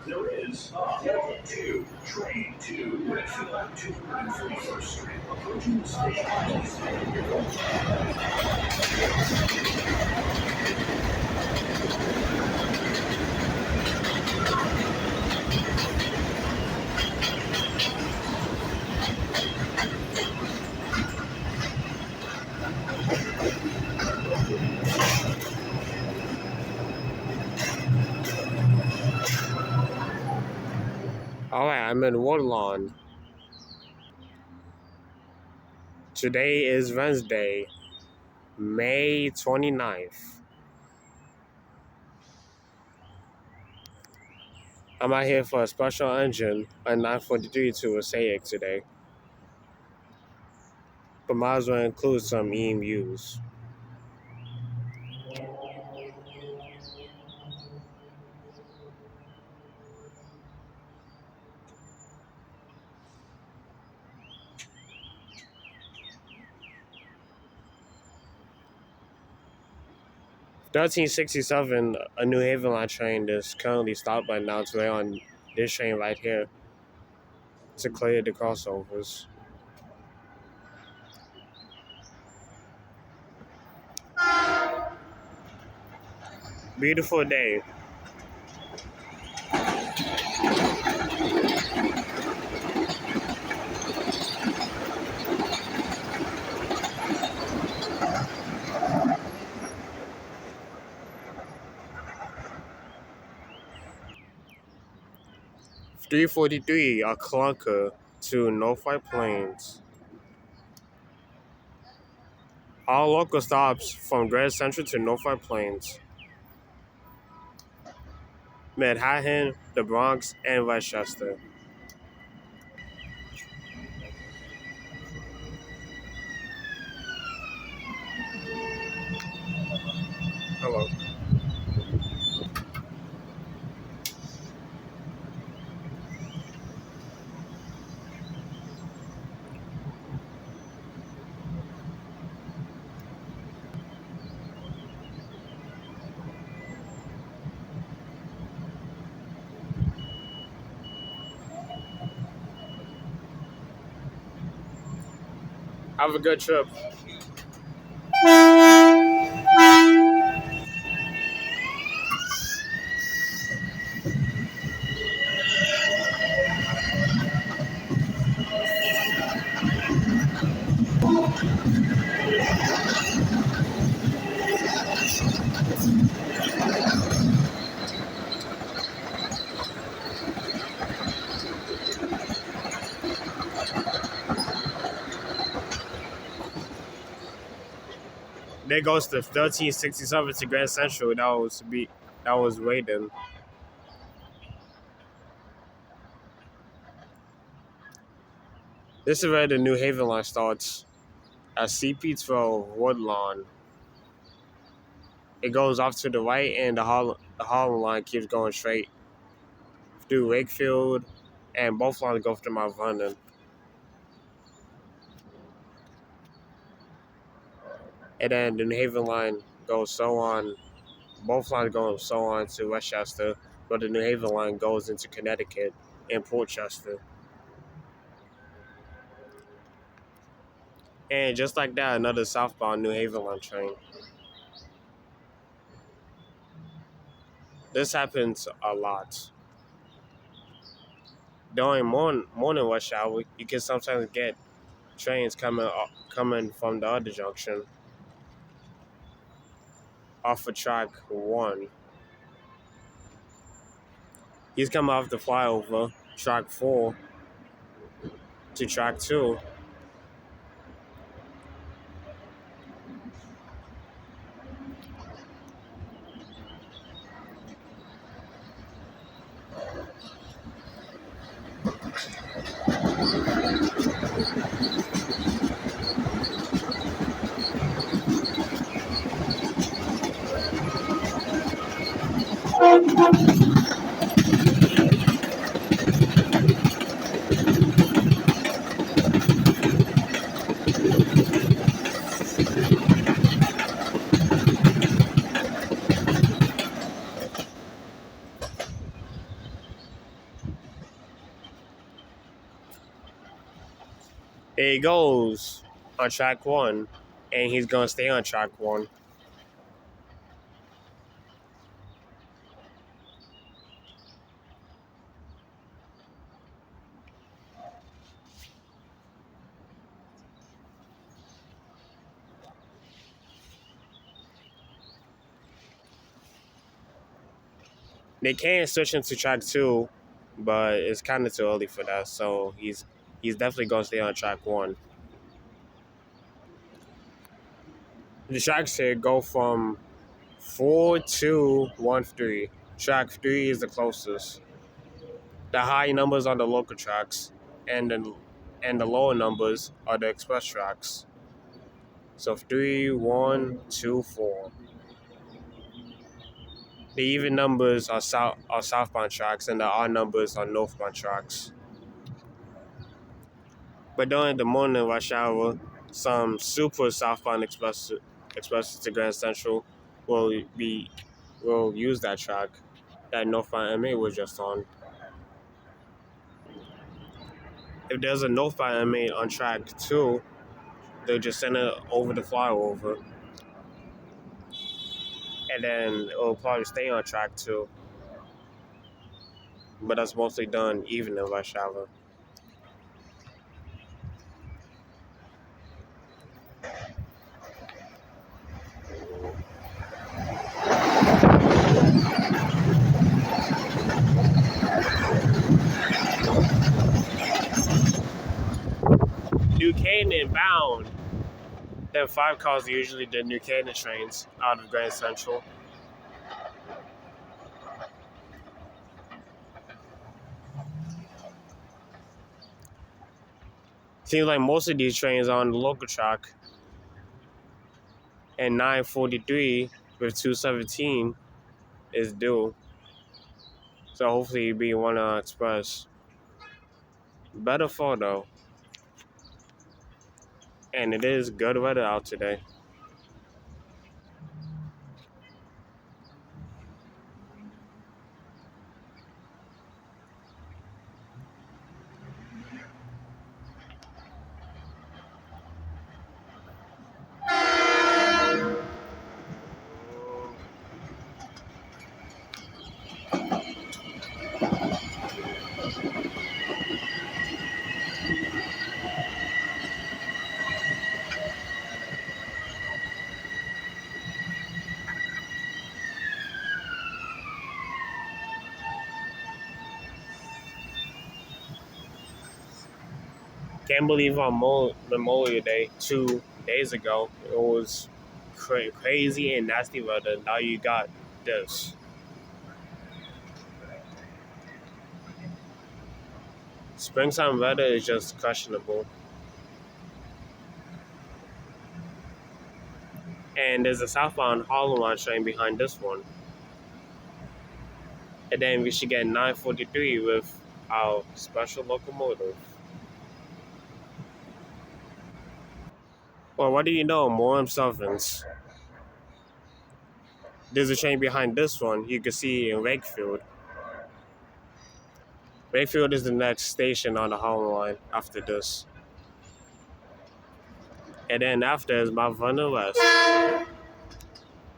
There is a 2 train to Redfield 241st Street, approaching the station. Alright, I'm in Woodlawn. Today is Wednesday, May 29th. I'm out here for a special engine, a 943 to a SAAHC today. But might as well include some EMUs. (1367), a New Haven Line train is currently stopped right now to wait on this train right here to clear the crossovers. Beautiful day. (343), a clunker to North White Plains. All local stops from Grand Central to North White Plains, Manhattan, the Bronx, and Westchester. Hello. Have a good trip. There goes the 1367 to Grand Central. That was waiting. This is where the New Haven Line starts at CP12 Woodlawn. It goes off to the right, and the Harlem line keeps going straight through Wakefield, and both lines go through Mount Vernon. And then the New Haven line goes so on. Both lines go so on to Westchester, but the New Haven line goes into Connecticut and Portchester. And just like that, another southbound New Haven Line train. This happens a lot. During morning rush hour, you can sometimes get trains coming from the other junction off of track 1. He's coming off the flyover, track 4 to track 2. He goes on track 1, and he's gonna stay on track 1. They can switch into track 2, but it's kind of too early for that. So he's definitely gonna stay on track 1. The tracks here go from 4, 2, 1, 3. Track 3 is the closest. The high numbers are the local tracks, and the lower numbers are the express tracks. So 3, 1, 2, 4. The even numbers are southbound tracks, and the odd numbers are northbound tracks. But during the morning rush hour, some super southbound expresses to Grand Central will use that track that northbound MA was just on. If there's a northbound MA on track 2, they'll just send it over the flyover, and then it'll probably stay on track 2. But that's mostly done evening rush hour. New Canaan bound. Then 5 cars are usually the New Canaan trains out of Grand Central. Seems like most of these trains are on the local track. And 943 with 217 is due. So hopefully it'll be one on express. Better photo. And it is good weather out today. Can't believe on Memorial Day 2 days ago it was crazy and nasty weather. Now you got this. Springtime weather is just questionable. And there's a southbound Harlem line train behind this one. And then we should get 943 with our special locomotive. Well, what do you know? More Southerns. There's a train behind this one you can see in Wakefield. Wakefield is the next station on the Harlem line after this. And then after is Mount Vernon West.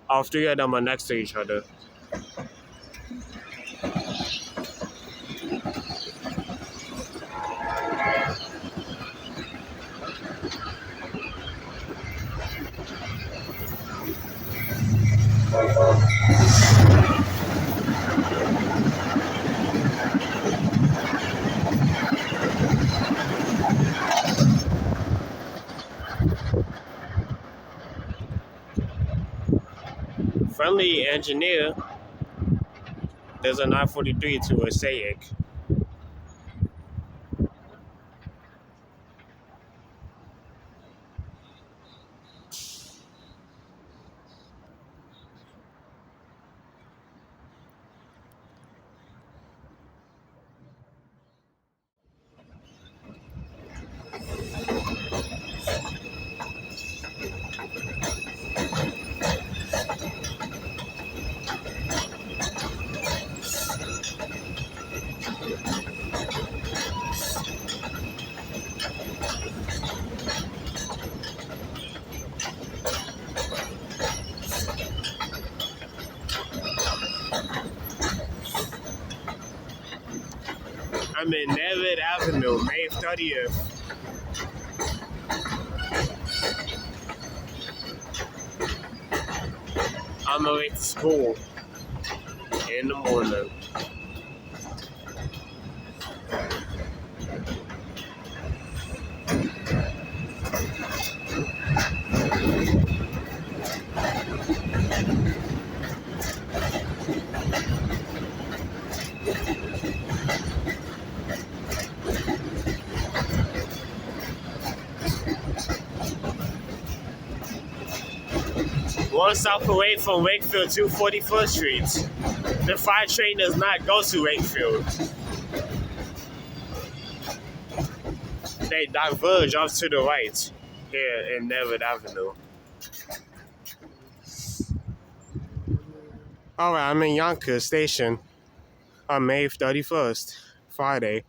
All 3 of them are next to each other. Friendly engineer, there's a 943 to a SAAHC. I'm in Everett Avenue, May 30th. I'm away to school in the morning. One stop away from Wakefield, 241st Street. The 5 train does not go to Wakefield. They diverge off to the right here in Everett Avenue. Alright, I'm in Yonkers Station on May 31st, Friday.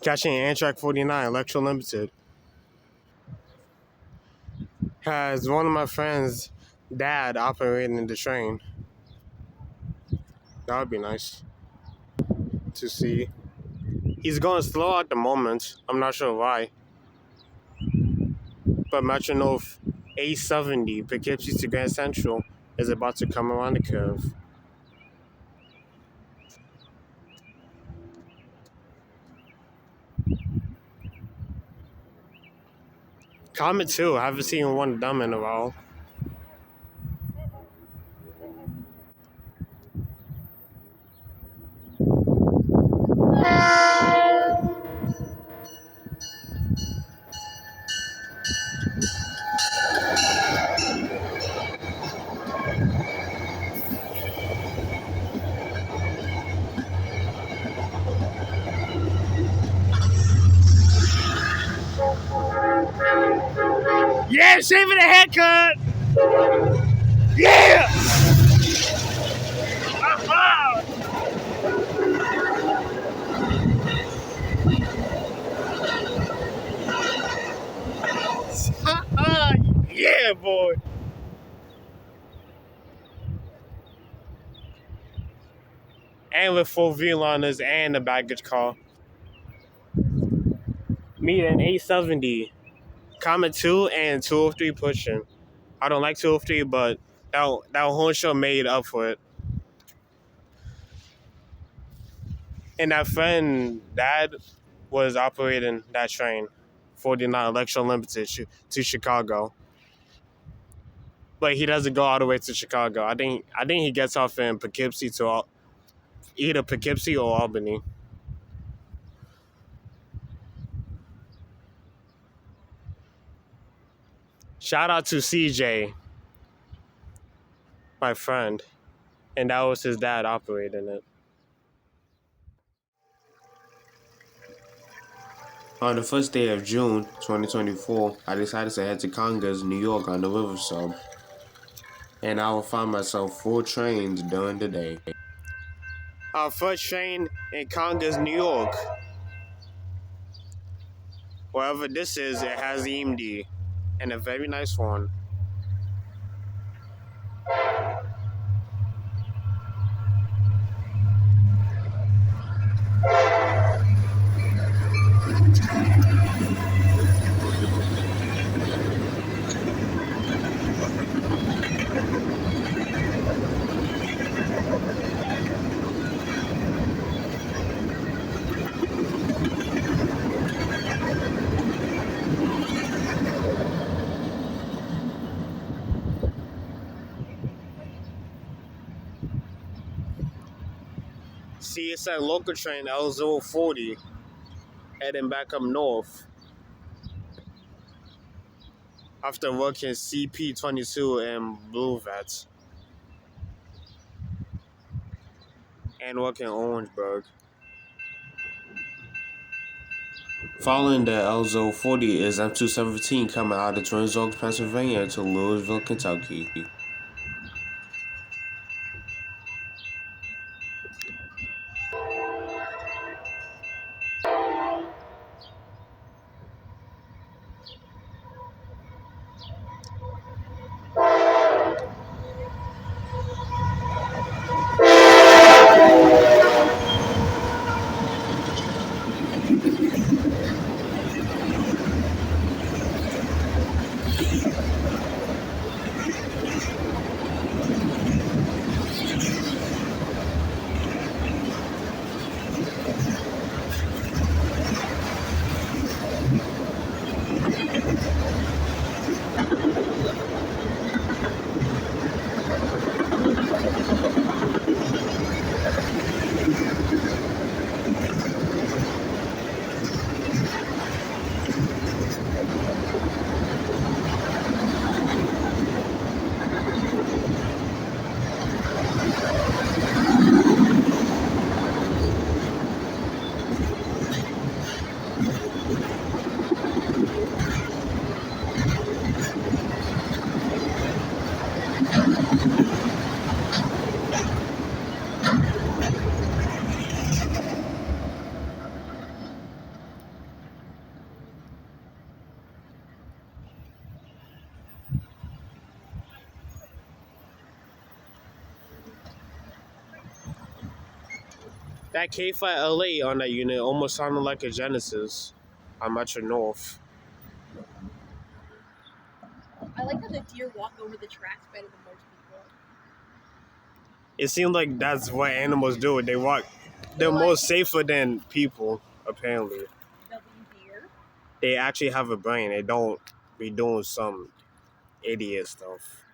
Catching Amtrak 49, Electro Limited. Has one of my friends' dad operating the train. That would be nice to see. He's going slow at the moment. I'm not sure why. But Metro North A70, Poughkeepsie to Grand Central, is about to come around the curve. Comet 2, I haven't seen one of them in a while. Yeah, shaving a haircut! Yeah! Yeah, boy! And with 4 V-liners and a baggage car. Me an 870. Comet 2 and 203 pushing. I don't like 203, but that horn show made up for it. And that friend, dad, was operating that train, 49 Electro Limited to Chicago. But he doesn't go all the way to Chicago. I think he gets off in Poughkeepsie to either Poughkeepsie or Albany. Shout out to CJ, my friend, and that was his dad operating it. On the first day of June 2024, I decided to head to Congers, New York on the River Sub. And I will find myself 4 trains during the day. Our first train in Congers, New York. Wherever this is, it has EMD. And a very nice one. CSX local train L040 heading back up north after working CP22 and Blue Vets and working Orangeburg. Following the L040 is M217 coming out of Twin Oaks, Pennsylvania to Louisville, Kentucky. That K-Flat LA on that unit almost sounded like a Genesis on Metro North. I like how the deer walk over the tracks better than most people. It seems like that's what animals do. They walk. They're Like- more safer than people, apparently. W deer. They actually have a brain. They don't be doing some idiot stuff.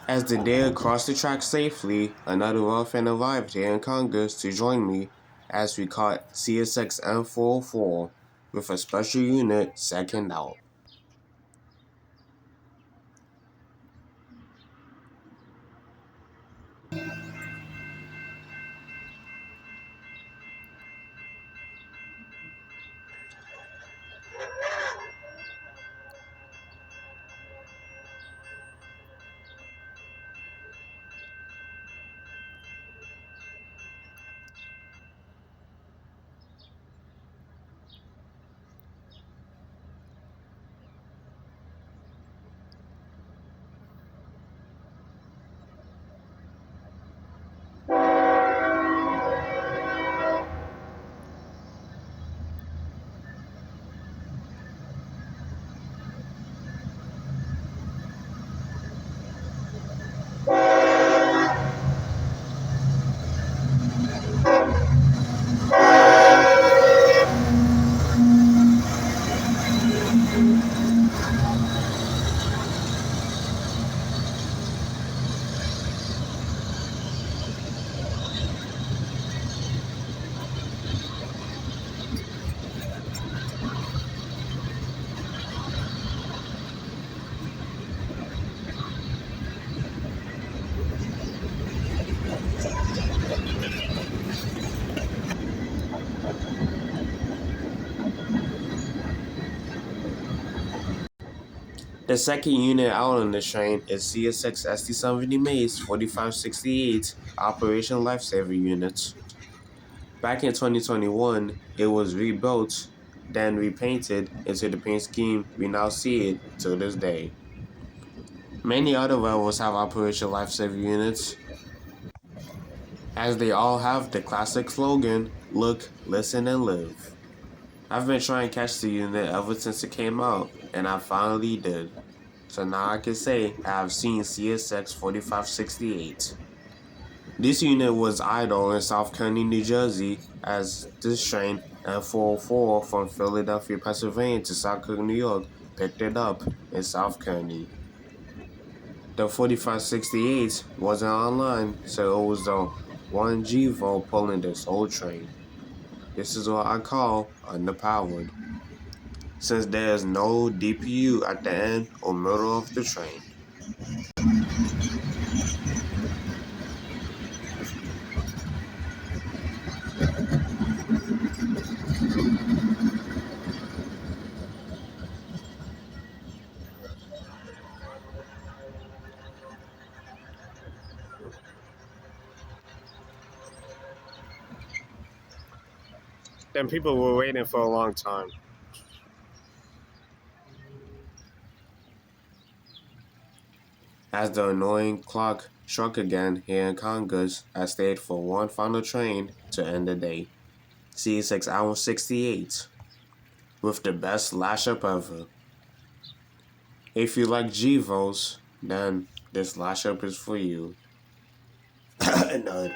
As the deer crossed the track safely, another Railfanning arrived here in Congers to join me as we caught CSX M404 with a special unit second out. The second unit out on the train is CSX ST70 Maze 4568 Operation Lifesaver Unit. Back in 2021, it was rebuilt, then repainted into the paint scheme we now see it to this day. Many other railroads have Operation Lifesaver Units, as they all have the classic slogan, "Look, listen, and live." I've been trying to catch the unit ever since it came out, and I finally did. So now I can say I have seen CSX 4568. This unit was idle in South Kearny, New Jersey, as this train, N404 from Philadelphia, Pennsylvania to South Kearny, New York, picked it up in South Kearny. The 4568 wasn't online, so it was the one GVO pulling this whole train. This is what I call underpowered, since there is no DPU at the end or middle of the train. Then people were waiting for a long time. As the annoying clock struck again here in Congers, I stayed for one final train to end the day. CSX Hour 68, with the best lash up ever. If you like GVOs, then this lash up is for you. None.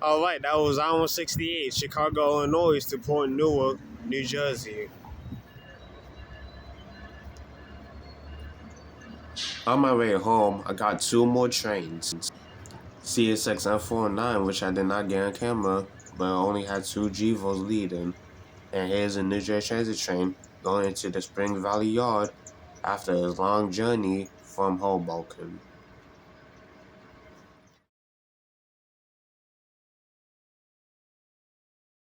All right, that was I-168, Chicago, Illinois to Port Newark, New Jersey. On my way home, I got 2 more trains. CSX F49, which I did not get on camera, but only had 2 GVOs leading. And here's a New Jersey Transit train going into the Spring Valley Yard after a long journey from Hoboken.